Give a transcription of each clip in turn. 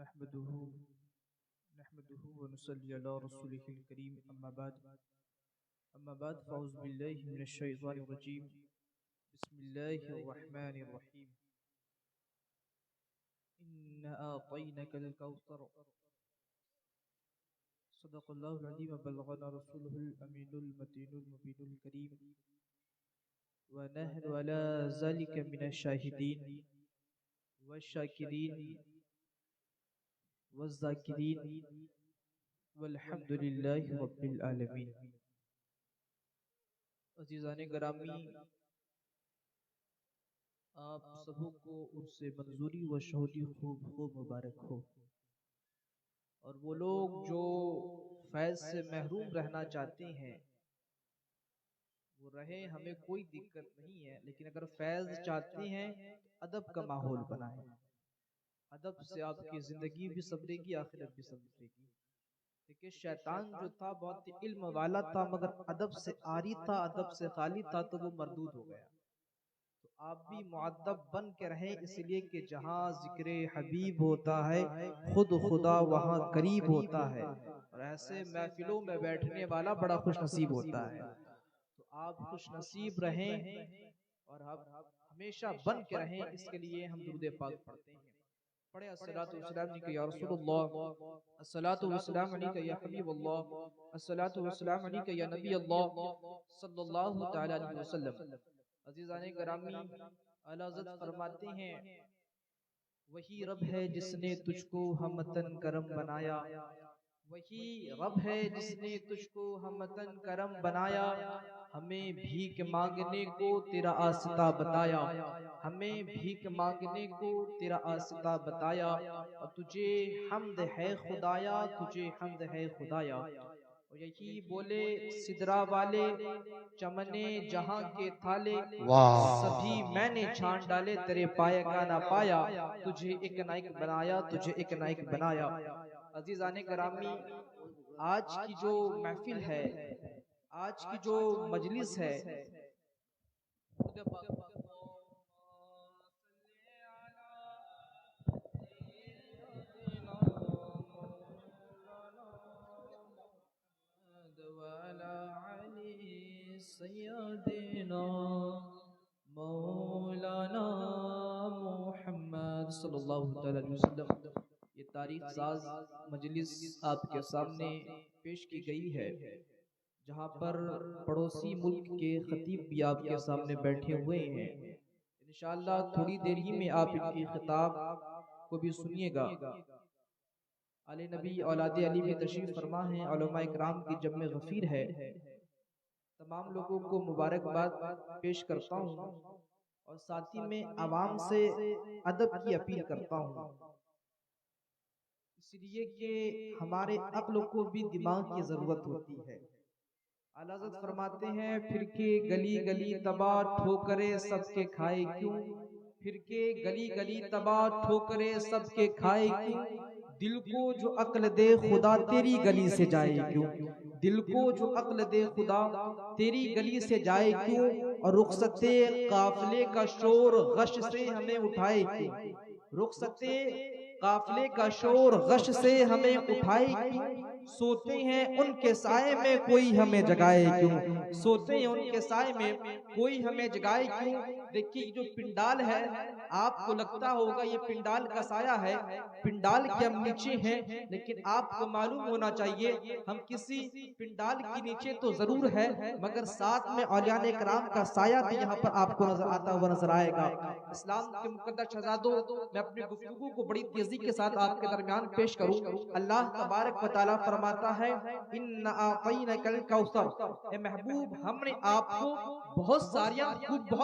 نحمده ونصلي على رسوله الكريم أما بعد فأعوذ بالله من الشيطان الرجيم بسم الله الرحمن الرحيم إنا أعطيناك الكوثر صدق الله العظيم وبلغنا رسوله الأمين المتين المبين الكريم ونحن على ذلك من الشاهدين والشاكرين والذاکرین والحمد للہ رب العالمین۔ عزیزان گرامی، آپ سبوں کو عرص منظوری و شہودی خوب مبارک ہو۔ اور وہ لوگ جو فیض سے محروم رہنا چاہتے ہیں وہ رہیں، ہمیں کوئی دقت نہیں ہے، لیکن اگر فیض چاہتے ہیں ادب کا ماحول بنائیں۔ ادب سے آپ کی زندگی بھی سنورے گی، آخرت بھی سنورے گی۔ دیکھیں شیطان جو تھا بہت علم والا تھا، مگر ادب سے عاری تھا، ادب سے خالی تھا، تو وہ مردود ہو گیا۔ تو آپ بھی مؤدب بن کے رہیں، اس لیے کہ جہاں ذکر حبیب ہوتا ہے خود خدا وہاں قریب ہوتا ہے، اور ایسے محفلوں میں بیٹھنے والا بڑا خوش نصیب ہوتا ہے۔ تو آپ خوش نصیب رہیں اور آپ ہمیشہ بن کے رہیں، اس کے لیے ہم درود پاک پڑھتے ہیں۔ پڑھیں الصلاۃ والسلام علیکہ یا رسول اللہ، الصلاۃ والسلام علیکہ یا حبیب اللہ، الصلاۃ والسلام علیکہ یا نبی اللہ صلی اللہ تعالی علیہ وسلم۔ عزیزان گرامی، اعلی حضرت فرماتے ہیں وہی رب ہے جس نے تجھ کو ہمتن کرم بنایا، وہی رب ہے جس نے تجھ کو ہمتن کرم بنایا، ہمیں بھیک مانگنے کو تیرا آستہ بتایا، ہمیں بھیک مانگنے کو تیرا آستہ بتایا، اور تجھے حمد ہے خدایا، تجھے حمد ہے خدایا۔ اور یہی بولے سدرا والے چمنے جہاں کے تھالے، سبھی میں نے چھان ڈالے تیرے پائے کا نہ پایا، تجھے ایک نہ ایک بنایا، تجھے ایک نہ ایک بنایا۔ عزیزان گرامی، آج کی جو محفل ہے، آج کی جو مجلس ہے، سیدنا مولانا محمد صلی اللہ علیہ وسلم، یہ تاریخ ساز مجلس آپ کے سامنے پیش کی گئی ہے، جہاں پر پڑوسی ملک کے خطیب بھی آپ کے سامنے بیٹھے ہوئے ہیں۔ انشاءاللہ تھوڑی دیر ہی میں آپ ان کی خطاب کو بھی سنیے گا۔ علی نبی اولاد علی بھی تشریف فرما ہیں، علماء اکرام کی جمع غفیر ہے۔ تمام لوگوں کو مبارکباد پیش کرتا ہوں، اور ساتھی میں عوام سے ادب کی اپیل کرتا ہوں، اس لیے کہ ہمارے عقل کو بھی دماغ کی ضرورت ہوتی ہے۔ اعلیٰ حضرت فرماتے ہیں پھر کے گلی گلی تباہ ٹھوکرے سب کے کھائے کیوں، پھر کے گلی گلی تباہ ٹھوکرے سب کے کھائے کیوں، دل کو جو عقل دے خدا تیری گلی سے جائے کیوں، دل کو جو عقل دے خدا تیری گلی سے جائے کیوں، اور رخصت قافلے کا شور غش سے ہمیں اٹھائے کیوں، رخصت قافلے کا شور غش سے ہمیں اٹھائے کیوں، سوتے ہیں ان کے سائے میں کوئی ہمیں جگائے کیوں، سوتے ہیں ان کے سائے میں کوئی ہمیں جگائے کیوں۔ دیکھیے جو پنڈال ہے، آپ کو لگتا ہوگا یہ پنڈال کا سایہ ہے، پنڈال کے ہم نیچے ہیں، لیکن آپ کو معلوم ہونا چاہیے ہم کسی پنڈال کے نیچے تو ضرور ہے، مگر ساتھ میں اولیاء کرام کا سایہ بھی یہاں پر آپ کو نظر آتا ہوا نظر آئے گا۔ اسلام کے مقدس شہزادوں، میں اپنی گفتگو کو بڑی تیزی کے ساتھ آپ کے درمیان پیش کروں۔ اللہ تبارک و تعالیٰ فرماتا ہے اِنَّا أَعْطَيْنَاكَ الْكَوْثَرَ، اے محبوب ہم نے آپ کو بہت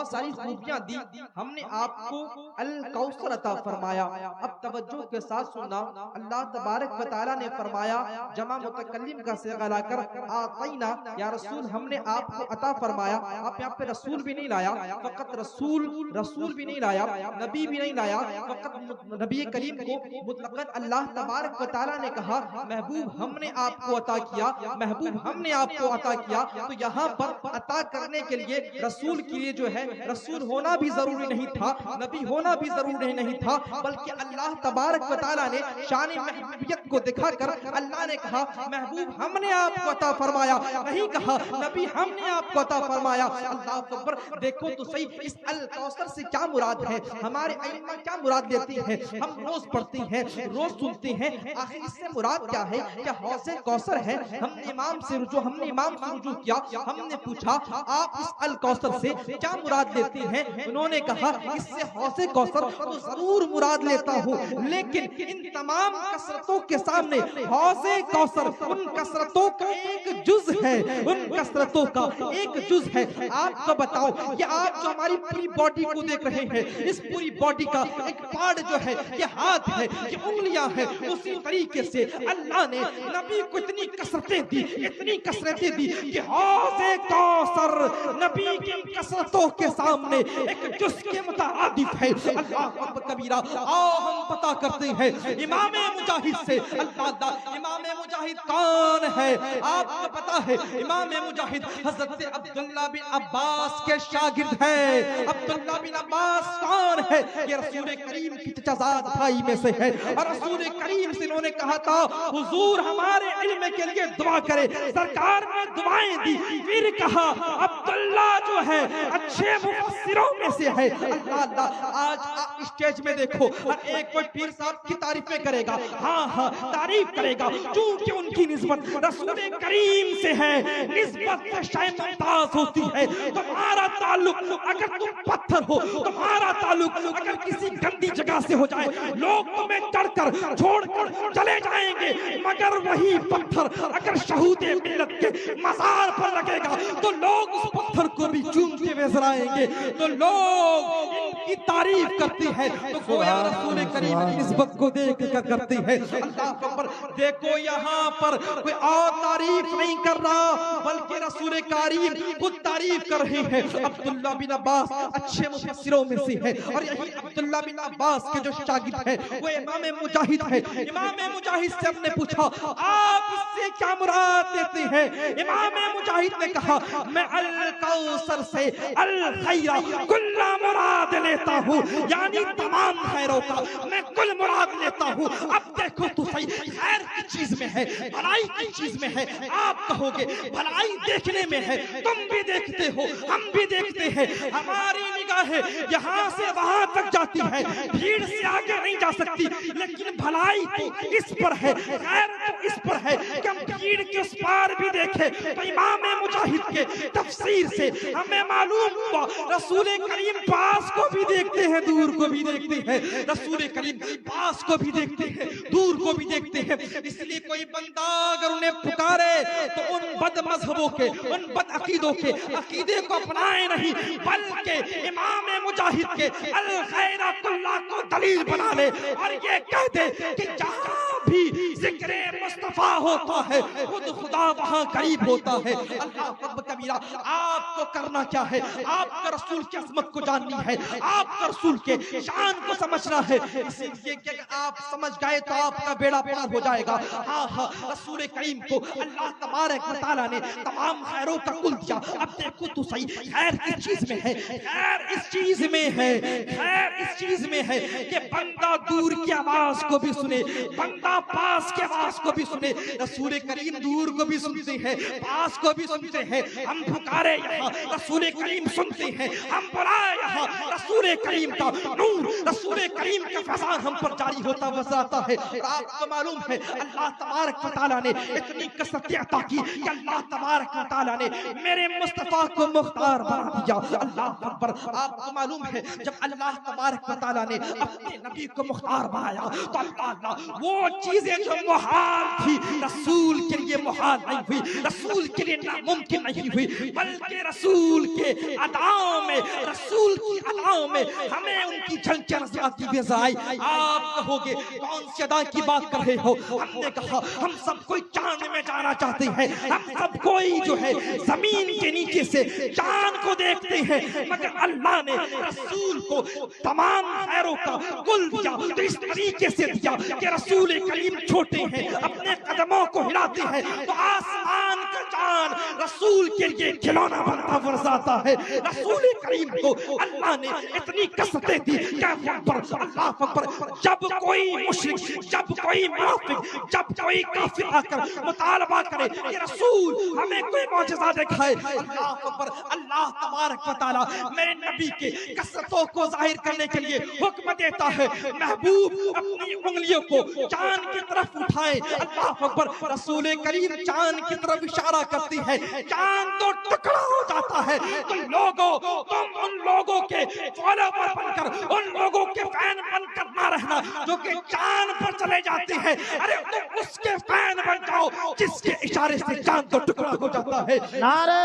ساری خوبیاں دی، ہم نے آپ کو الکوثر عطا فرمایا۔ اب توجہ کے ساتھ سننا، اللہ تبارک و تعالیٰ نے فرمایا جمع متکلم کا صیغہ لا کر آتینا، یا رسول ہم نے آپ کو عطا فرمایا۔ آپ یہاں پہ رسول بھی نہیں لایا، فقط رسول بھی نہیں لایا، نبی بھی نہیں لایا، فقط نبی کریم کو مطلقاً اللہ تبارک و تعالیٰ نے کہا محبوب ہم نے آپ کو عطا کیا، محبوب ہم نے آپ کو عطا کیا۔ تو یہاں پر عطا کرنے کے لیے رسول کے لیے جو ہے، رسول رسول ہونا بھی ضروری نہیں تھا، نبی ہونا بھی ضروری نہیں تھا، بلکہ اللہ تبارک و تعالیٰ نے شان محبوبیت کو دکھا کر اللہ نے کہا محبوب ہم نے آپ کو عطا فرمایا، نہیں کہا نبی ہم نے آپ کو عطا فرمایا۔ اللہ اکبر، دیکھو تو صحیح اس الکوثر سے کیا مراد ہے، ہمارے ائمہ کیا مراد لیتے ہیں، ہم روز پڑھتے ہیں، روز سنتے ہیں، آخر اس سے مراد کیا ہے؟ کیا حوض کوثر ہے؟ ہم نے امام سے رجوع کیا، ہم نے پوچھا آپ اس الکوثر سے کیا مراد لیتے ہیں؟ انہوں نے کہا اس سے حوض کوثر تو ضرور مراد لیتا ہوں، لیکن ان تمام کثرتوں کے سامنے حوض کوثر ان کثرتوں کا ایک جز ہے، ان کثرتوں کا ایک جز ہے۔ آپ کو بتاؤ کہ آپ جو ہماری پوری باڈی کو دیکھ رہے ہیں، اس پوری باڈی کا ایک پارٹ جو ہے یہ ہاتھ ہے، یہ انگلیاں ہیں، اسی طریقے سے اللہ نے نبی کو اتنی کثرتیں دی، اتنی کثرتیں دی کہ حوض کوثر نبی کی کثرتوں کے سامنے ایک جز کے مترادف ہے۔ اللہ اکبر کبیرہ، آؤ ہم پتہ کرتے ہیں امام مجاہد سے۔ اللہ، امام مجاہد کون ہے؟ آپ کو پتا ہے امام مجاہد حضرت عبداللہ بن عباس کے شاگرد ہیں۔ عبداللہ بن عباس کون ہے؟ یہ رسول کریم کی چچازاد بھائی میں سے ہے، اور رسول کریم سے انہوں نے کہا تھا حضور ہمارے علم کے لیے دعا کرے، سرکار نے دعائیں دی، پھر کہا عبداللہ جو ہے اچھے مفسروں میں سے ہے۔ اللہ، آج اسٹیج میں دیکھو ہر ایک کوئی پیر صاحب کی تعریفیں کرے گا، ہاں تعریف کرے گا، چونکہ ان کی نسبت رسول کریم سے ہے، نسبت سے شاید ممتاز ہوتی ہے۔ تمہارا تعلق اگر تم پتھر ہو، تمہارا تعلق اگر کسی گندی جگہ سے ہو جائے، لوگ تمہیں چڑھ کر چھوڑ کر چلے جائیں گے، مگر وہی پتھر اگر شہود ملت کے مزار پر لگے گا تو لوگ اس پتھر کو بھی چوم کے نظر آئیں گے، تو لوگ ان کی تعریف کرتے ہیں، تو گویا رسول کریم کی نسبت کو دیکھ کر کرتے ہیں۔ اللہ اکبر، دیکھو یہاں پر کوئی اور تعریف نہیں کر رہا بلکہ رسول کریم خود تعریف کر رہے ہیں۔ عبداللہ بن عباس اچھے مفسروں میں سے ہے، اور یہی عبداللہ بن عباس کے جو شاگرد ہیں وہ امام مجاہد ہے۔ امام مجاہد سے ہم نے پوچھا آپ اس سے کیا مراد لیتے ہیں؟ امام مجاہد نے کہا میں الکوثر سے الخیر کل مراد لیتا ہوں، یعنی تمام خیروں کا میں کل مراد لیتا ہوں۔ اب دیکھو تو صحیح، خیر کی چیز میں ہے، بھلائی کی چیز میں ہے، آپ کہو گے بھلائی دیکھنے میں ہے، تم بھی دیکھتے ہو ہم بھی دیکھتے ہیں، ہماری نگاہیں یہاں سے وہاں تک جاتی ہے، بھیڑ سے آگے نہیں جا سکتی، لیکن بھلائی تو اس پر ہے، خیر تو اس پر ہے کہ ہم بھیڑ کے اس پار بھی دیکھیں۔ تو امام مجاہد کے تفسیر سے ہمیں معلوم ہوا رسول کریم پاس کو بھی دیکھتے ہیں، دور کو بھی دیکھتے ہیں، رسول کریم پاس کو بھی دیکھتے ہیں، دور کو بھی دیکھتے ہیں۔ اس لیے کوئی بندہ اگر انہیں پکارے تو ان بد مذہبوں کے، ان بد عقیدوں کے عقیدے کو اپنائے نہیں، بلکہ امام مجاہد کے الخیر کلہ کو دلیل بنا لے اور یہ کہہ دے کہ جہاں بھی ذکر مصطفیٰ ہوتا ہے خود خدا وہاں قریب ہوتا ہے۔ اللہ اکبر کبیرہ، آپ کو کرنا کیا ہے؟ آپ کا رسول کی عظمت کو جاننی ہے، آپ کا رسول کے شان کو سمجھنا ہے، اس لیے کہ آپ سمجھ گئے تو آپ کا بیڑا پار ہو جائے گا۔ ہاں، رسول کریم کو اللہ تبارک و تعالیٰ نے تمام خیروں کا کل دیا۔ اب دیکھو تو صحیح، خیر کس چیز میں ہے؟ خیر اس چیز میں ہے، خیر اس چیز میں ہے کہ بندہ دور کی آواز کو بھی سنے، بندہ پاس کی آواز کو بھی سنے۔ رسول کریم دور کو بھی سنتے ہیں، پاس کو بھی سنتے ہیں۔ ہم پکارے یہاں رسول کریم سنتے ہیں، ہم بلائے یہاں رسول کریم کا نور، رسول کریم کا فیضان ہم پر جاری ہوتا وزاتا ہے۔ آپ کو معلوم ہے اللہ تبارک و تعالیٰ نے اتنی کثرت عطا کی کہ اللہ تبارک و تعالیٰ نے میرے مصطفیٰ کو مختار بنا دیا۔ اللہ اکبر، آپ کو معلوم ہے جب اللہ تبارک و تعالیٰ نے اپنے نبی کو مختار بنایا تو اللہ وہ چیزیں جو محال تھی رسول کے لیے محال نہیں ہوئی، رسول کے لیے ناممکن نہیں ہوئی، بلکہ رسول کے اداؤں میں، رسول کی اداؤں میں ہمیں ان کی جھلکیاں نظر آتی ہوئی آئی۔ آپ کہو گے کون سی ادا کی بات کر رہے ہو؟ ہم نے کہا ہم سب کوئی چاند میں جانا چاہتے ہیں، ہم سب کوئی جو ہے زمین کے نیچے سے چاند کو دیکھتے ہیں، مگر اللہ نے رسول کو تمام خیروں کا کل دیا، تو اس طریقے سے دیا کہ رسول کریم چھوٹے ہیں, اپنے قدموں کو ہلاتے ہیں تو آسمان کا چاند رسول کے لیے کھلونا بنتا برساتا ہے. رسول کریم کو اللہ نے اتنی کثرتیں دی کہ اللہ اکبر, جب کوئی مشرک, جب کوئی منافق, جب کوئی کافر آ کر مطالبہ کرے کہ رسول ہمیں کوئی معجزہ دکھائے, اللہ اکبر, اللہ تبارک و تعالیٰ میرے نبی کے کثرتوں کو ظاہر کرنے کے لیے حکم دیتا ہے, محبوب اپنی انگلیوں کو چاند کی طرف اٹھائے. اللہ اکبر, رسول کریم چاند کی طرف اشارہ کرتی ہے, چاند تو ٹکڑا ہو جاتا ہے. تو لوگوں, تم ان لوگوں کے فالوور بن کر, ان لوگوں کے فین بن کر نہ رہنا جو کہ چاند پر چلے جاتے ہیں. ارے تم اس کے فین بن جاؤ جس کے اشارے سے چاند تو ٹکڑا ہو جاتا ہے. نعرہ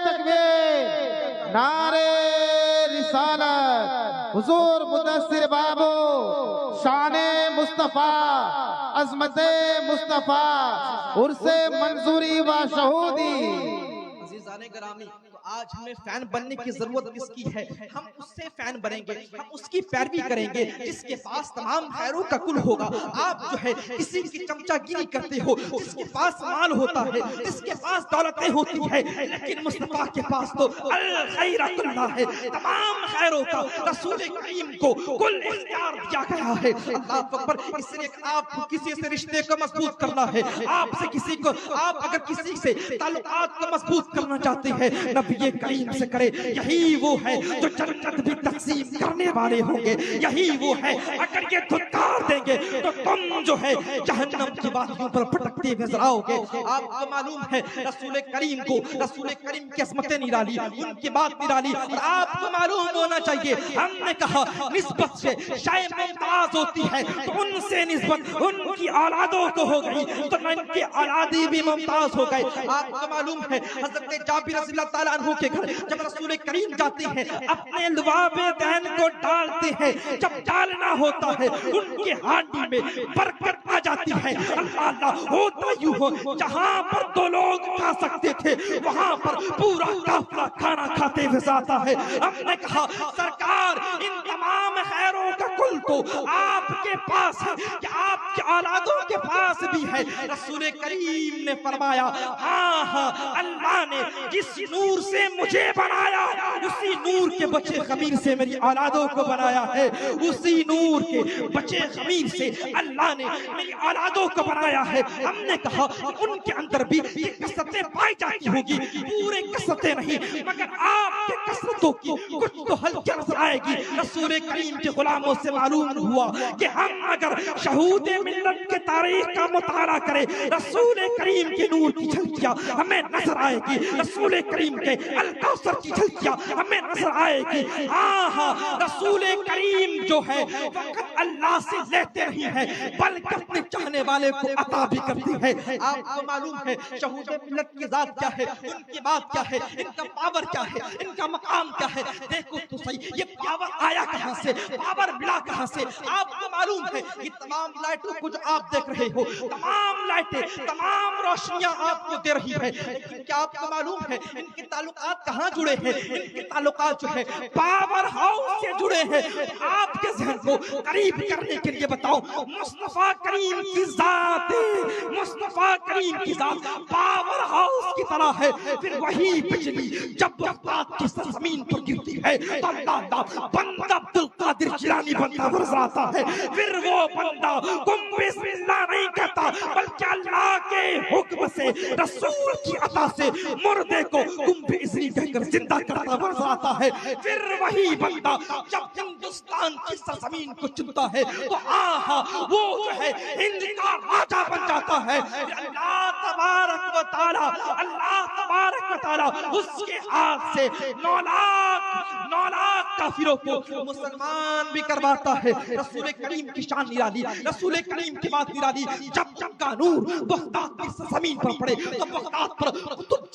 تکبیر, نعرہ رسالت, حضور مدثر بابو, شان مصطفیٰ, عظمت مصطفیٰ, عرص منظوری و شہودی. عزیزان گرامی, تو آج ہمیں فین بننے کی ضرورت کس کی ہے؟ ہم اس سے فین بنیں گے, ہم اس کی پیروی کریں گے جس کے پاس تمام خیروں کا کل ہوگا. آپ جو ہے کسی کی چمچہ گیری کرتے ہو, جس کے پاس مال ہوتا ہے, جس کے پاس دولتیں ہوتی ہے, لیکن مصطفیٰ کے پاس تو الخیرۃ اللہ ہے, تمام خیروں کا رسول کریم کو کل اختیار دیا گیا ہے. اللہ اکبر, اس لیے آپ کو کسی سے رشتے کو مضبوط کرنا ہے, آپ سے کسی کو, آپ اگر کسی سے تعلقات کو مضبوط کرنا چاہتے ہیں, نبی کریم سے کرے. یہی وہ ہے جو جنت بھی تقسیم کرنے والے ہوں گے, یہی وہ ہے اگر یہ دھتکار دیں گے تو تم جو ہے جہنم کی وادیوں پر پھٹکتے نظر آؤ گے. آپ کو معلوم ہے رسول کریم کو, رسول کریم کی عظمتیں نرالی, ان کی بات نرالی, اور آپ کو معلوم ہونا چاہیے, ہم نے کہا نسبت سے شے ممتاز ہوتی ہے تو ان سے نسبت ان کی اولادوں کو ہو گئی تو ان کی اولادی بھی ممتاز ہو گئے. آپ کو معلوم ہے حضرت جابر رضی اللہ تعالیٰ عنہ کے گھر جب رسول کریم جاتے ہیں, اپنے لباب دہن کو ڈالتے ہیں, جب ڈالنا ہوتا ہے ان کے ہانڈی میں برکت آ جاتی ہے. اللہ اللہ, ہوتا یوں ہو جہاں پر دو لوگ کھا سکتے تھے وہاں پر پورا قافلہ کھانا کھاتے ہوئے جاتا ہے. ہم نے کہا سرکار, ان تمام خیروں کا کل تو آپ کے پاس ہے کہ آپ کے اولادوں کے پاس بھی ہے. رسول کریم نے فرمایا, ہاں ہاں, اللہ نے جس نور سے مجھے بنایا اسی نور کے بچے خمیر سے میری اولادوں کو بنایا ہے, اسی نور کے بچے خمیر سے اللہ نے میری اولادوں کو بنایا ہے. ہم نے کہا ان کے اندر بھی یہ کثرتیں پائی جاتی ہوگی, پورے کثرتیں نہیں مگر آپ کے کثرتوں کی کچھ تو ہلکی نظر آئے گی. رسول کریم کے غلاموں سے معلوم ہوا کہ ہم اگر شہود ملت کے تاریخ کا مطالعہ کریں, رسول کریم کے نور کی جھلکیاں ہمیں نظر آئے گی, رسول کریم کے الکوثر کی جھلکیاں ہمیں نظر آئے گی. ہاں ہاں, رسول کریم جو ہے فقط اللہ سے لیتے نہیں ہے بلکہ اپنے چاہنے والے کو عطا بھی کرتی ہے. آپ کو معلوم ہے شہود ملت کی ذات کیا ہے, ان کی بات کیا ہے, ان کا پاور کیا ہے, ان کا مقام کیا ہے. دیکھو تو صحیح, یہ پاور آیا کہاں سے, پاور ملا کہاں سے. آپ کو معلوم ہے یہ تمام لائٹوں کو جو آپ دیکھ رہے ہو, تمام لائٹیں, تمام روشنیاں آپ کو دے رہی ہے, لیکن کیا آپ کو معلوم ہے ان کے تعلقات کہاں جڑے ہیں؟ ان کے تعلقات جو ہے پاور ہاؤس سے جڑے ہیں. آپ کے ذہن کو قریب کرنے کے لیے بتاؤں, مصطفیٰ کریم کی ذات, مصطفیٰ کریم کی ذات پاور ہاؤس کی طرح ہے. پھر وہی بجلی جب بغداد کی سرزمین پر گرتی ہے تو اللہ بندہ عبد القادر جیلانی بندہ برساتا ہے. پھر وہ بندہ کم بسم اللہ نہیں کہتا بلکہ اللہ کے حکم سے, رسول کی عطا سے مردے کو کم بإذنی کہہ کر زندہ کرتا برساتا ہے. پھر وہی بندہ جب ہندوستان کی سرزمین کو چنتا ہے تو آہا وہ جو ہے ہند کا راجہ بن جاتا ہے. اللہ تبارک و تعالی, اللہ تبارک و تعالی اس کے ہاتھ سے 9 لاکھ کافروں کو مسلمان بھی کرواتا ہے. رسول کریم کی شان نرالی, رسول کریم کی بات نرالی. جب کا نور بغداد کی سرزمین پر پڑے تو بغداد پر قطب